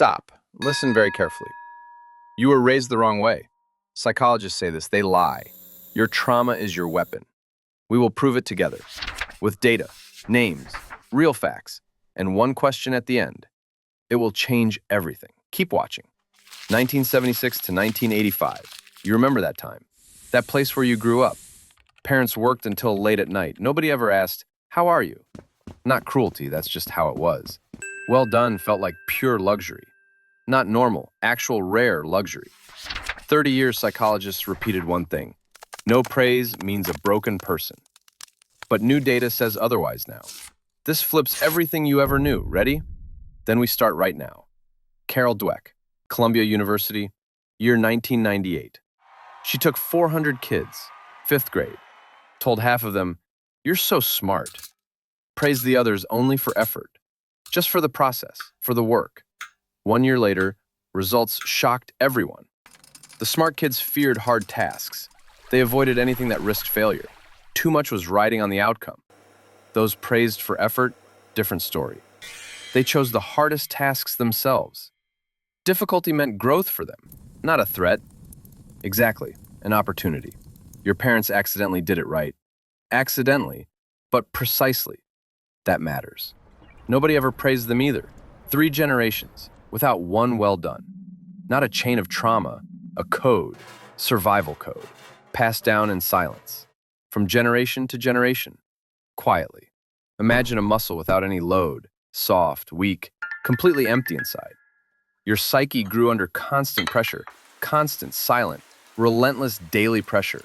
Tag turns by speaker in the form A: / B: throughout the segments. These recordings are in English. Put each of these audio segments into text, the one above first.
A: Stop. Listen very carefully. You were raised the wrong way. Psychologists say this, they lie. Your trauma is your weapon. We will prove it together. With data, names, real facts, and one question at the end. It will change everything. Keep watching. 1976 to 1985. You remember that time. That place where you grew up. Parents worked until late at night. Nobody ever asked, "How are you?" Not cruelty, that's just how it was. Well done felt like pure luxury. Not normal, actual rare luxury. 30 years psychologists repeated one thing. No praise means a broken person. But new data says otherwise now. This flips everything you ever knew. Ready? Then we start right now. Carol Dweck, Columbia University, year 1998. She took 400 kids, 5th grade, told half of them, "You're so smart." Praised the others only for effort, just for the process, for the work. 1 year later, results shocked everyone. The smart kids feared hard tasks. They avoided anything that risked failure. Too much was riding on the outcome. Those praised for effort, different story. They chose the hardest tasks themselves. Difficulty meant growth for them, not a threat. Exactly, an opportunity. Your parents accidentally did it right. Accidentally, but precisely. That matters. Nobody ever praised them either. 3 generations, without one well done. Not a chain of trauma, a code, survival code, passed down in silence. From generation to generation, quietly. Imagine a muscle without any load, soft, weak, completely empty inside. Your psyche grew under constant pressure, constant, silent, relentless daily pressure.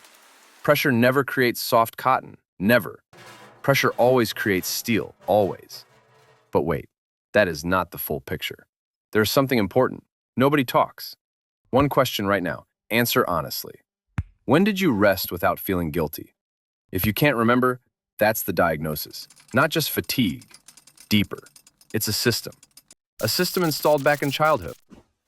A: Pressure never creates soft cotton, never. Pressure always creates steel, always. But wait, that is not the full picture. There's something important. Nobody talks. One question right now. Answer honestly. When did you rest without feeling guilty? If you can't remember, that's the diagnosis. Not just fatigue, deeper. It's a system. A system installed back in childhood.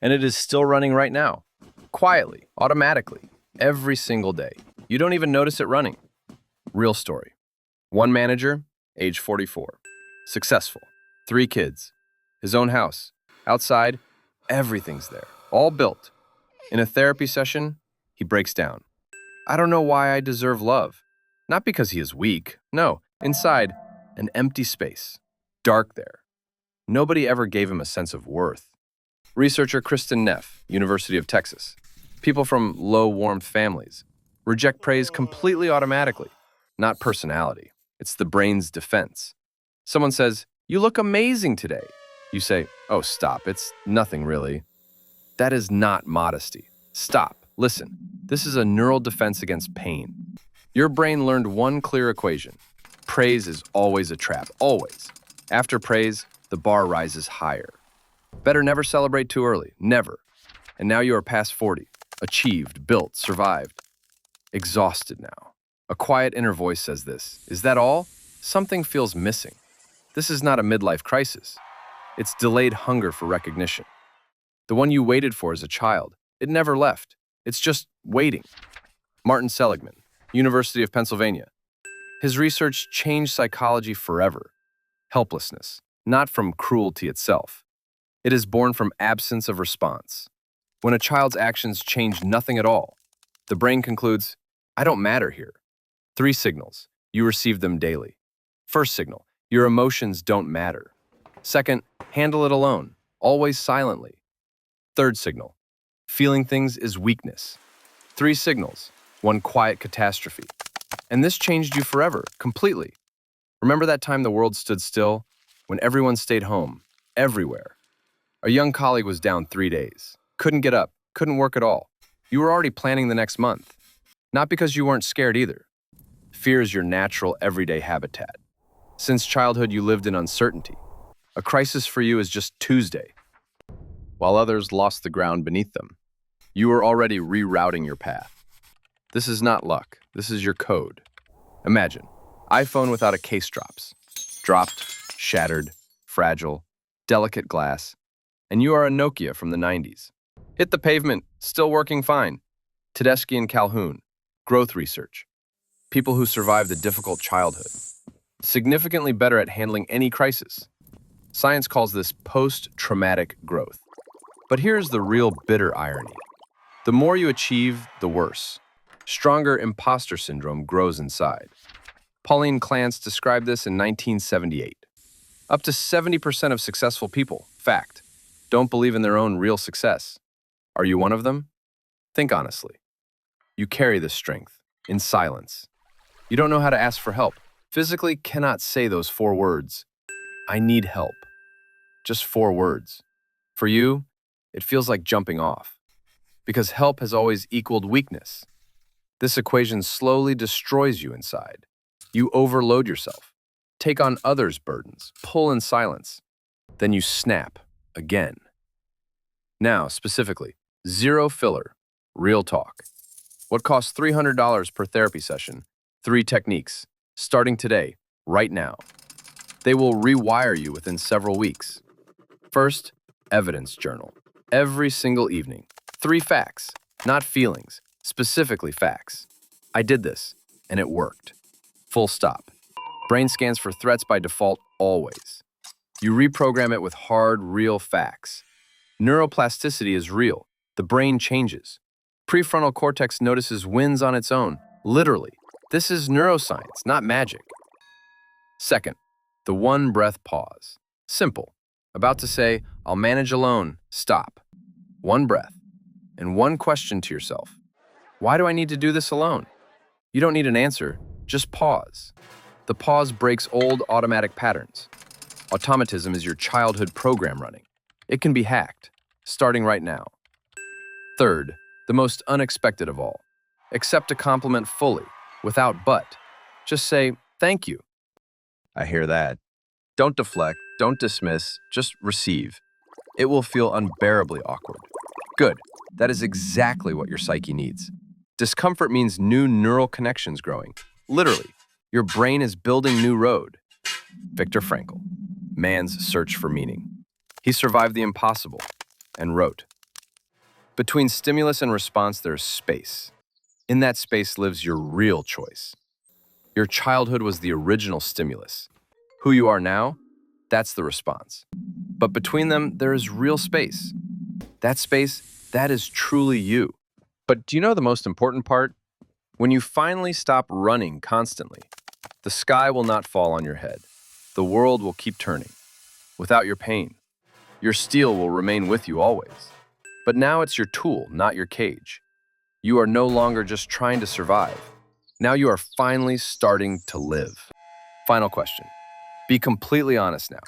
A: And it is still running right now. Quietly, automatically, every single day. You don't even notice it running. Real story. One manager, age 44. Successful. 3 kids. His own house. Outside, everything's there. All built. In a therapy session, he breaks down. "I don't know why I deserve love." Not because he is weak. No, inside, an empty space. Dark there. Nobody ever gave him a sense of worth. Researcher Kristen Neff, University of Texas. People from low-warmth families reject praise completely automatically, not personality. It's the brain's defense. Someone says, "You look amazing today." You say, "Oh, stop, it's nothing really." That is not modesty. Stop, listen. This is a neural defense against pain. Your brain learned one clear equation. Praise is always a trap, always. After praise, the bar rises higher. Better never celebrate too early, never. And now you are past 40, achieved, built, survived. Exhausted now. A quiet inner voice says this. Is that all? Something feels missing. This is not a midlife crisis. It's delayed hunger for recognition. The one you waited for as a child. It never left. It's just waiting. Martin Seligman, University of Pennsylvania. His research changed psychology forever. Helplessness, not from cruelty itself. It is born from absence of response. When a child's actions change nothing at all, the brain concludes, "I don't matter here." 3 signals. You receive them daily. First signal, your emotions don't matter. Second, handle it alone, always silently. Third signal, feeling things is weakness. 3 signals, one quiet catastrophe. And this changed you forever, completely. Remember that time the world stood still? When everyone stayed home, everywhere. A young colleague was down 3 days. Couldn't get up, couldn't work at all. You were already planning the next month. Not because you weren't scared either. Fear is your natural, everyday habitat. Since childhood, you lived in uncertainty. A crisis for you is just Tuesday, while others lost the ground beneath them. You were already rerouting your path. This is not luck. This is your code. Imagine, iPhone without a case drops. Dropped, shattered, fragile, delicate glass, and you are a Nokia from the 90s. Hit the pavement, still working fine. Tedeschi and Calhoun, growth research. People who survived a difficult childhood. Significantly better at handling any crisis. Science calls this post-traumatic growth. But here's the real bitter irony. The more you achieve, the worse. Stronger imposter syndrome grows inside. Pauline Clance described this in 1978. Up to 70% of successful people, fact, don't believe in their own real success. Are you one of them? Think honestly. You carry this strength in silence. You don't know how to ask for help. Physically cannot say those 4 words. I need help. Just 4 words. For you, it feels like jumping off. Because help has always equaled weakness. This equation slowly destroys you inside. You overload yourself, take on others' burdens, pull in silence. Then you snap again. Now, specifically, zero filler, real talk. What costs $300 per therapy session? 3 techniques, starting today, right now. They will rewire you within several weeks. First, evidence journal. Every single evening. 3 facts, not feelings, specifically facts. I did this, and it worked. Full stop. Brain scans for threats by default always. You reprogram it with hard, real facts. Neuroplasticity is real. The brain changes. Prefrontal cortex notices wins on its own. Literally. This is neuroscience, not magic. Second, the 1 breath pause. Simple. About to say, I'll manage alone. Stop. 1 breath. And 1 question to yourself. Why do I need to do this alone? You don't need an answer. Just pause. The pause breaks old automatic patterns. Automatism is your childhood program running. It can be hacked, starting right now. Third, the most unexpected of all. Accept a compliment fully, without but. Just say, thank you. I hear that. Don't deflect, don't dismiss, just receive. It will feel unbearably awkward. Good. That is exactly what your psyche needs. Discomfort means new neural connections growing. Literally, your brain is building new road. Viktor Frankl, Man's Search for Meaning. He survived the impossible and wrote, between stimulus and response, there's space. In that space lives your real choice. Your childhood was the original stimulus. Who you are now, that's the response. But between them, there is real space. That space, that is truly you. But do you know the most important part? When you finally stop running constantly, the sky will not fall on your head. The world will keep turning. Without your pain, your steel will remain with you always. But now it's your tool, not your cage. You are no longer just trying to survive. Now you are finally starting to live. Final question. Be completely honest now.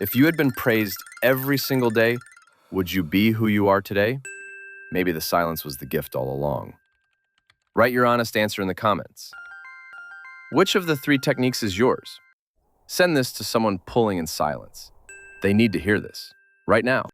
A: If you had been praised every single day, would you be who you are today? Maybe the silence was the gift all along. Write your honest answer in the comments. Which of the 3 techniques is yours? Send this to someone pulling in silence. They need to hear this right now.